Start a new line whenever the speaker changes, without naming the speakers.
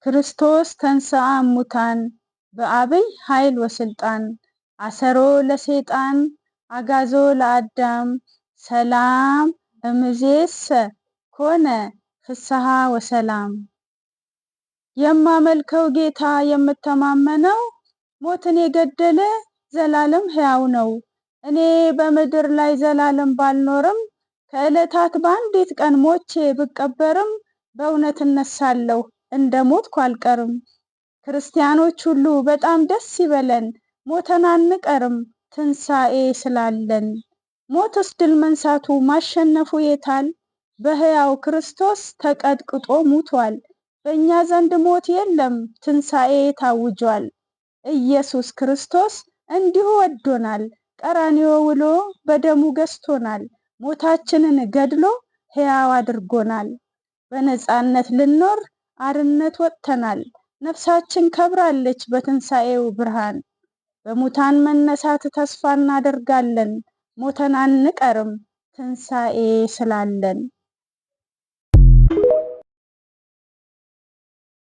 ክርስቶስ ተንሥአ እሙታን በአብይ ኃይል ወስልጣን አሰሮ ለሰይጣን አጋዞ ለአዳም ሰላም እምይእዜሰ ኮነ ፍስሐ ወሰላም። የማመልከው ጌታ የምተማመነው ሞትን የገደለ ዘላለም ሕያው ነው። እኔ በምድር ላይ ዘላለም ባልኖርም ከዕለታት በአንዲት ቀን ሞቼ ብቀበርም በእውነት እነሳለሁ፣ እንደ ሞትኩ አልቀርም። ክርስቲያኖች ሁሉ በጣም ደስ ይበለን፣ ሞተን አንቀርም ትንሣኤ ስላለን። ሞትስ ድል መንሳቱ ማሸነፉ የታል? በሕያው ክርስቶስ ተቀጥቅጦ ሙቷል። በእኛ ዘንድ ሞት የለም ትንሣኤ ታውጇል። ኢየሱስ ክርስቶስ እንዲሁ ወዶናል፣ ቀራንዮ ውሎ በደሙ ገዝቶናል። ሞታችንን ገድሎ ሕያው አድርጎናል። በነጻነት ልኖር አርነት ወጥተናል። ነፍሳችን ከብራለች በትንሣኤው ብርሃን። በሙታን መነሳት ተስፋ እናደርጋለን፣ ሞተን አንቀርም ትንሣኤ ስላለን።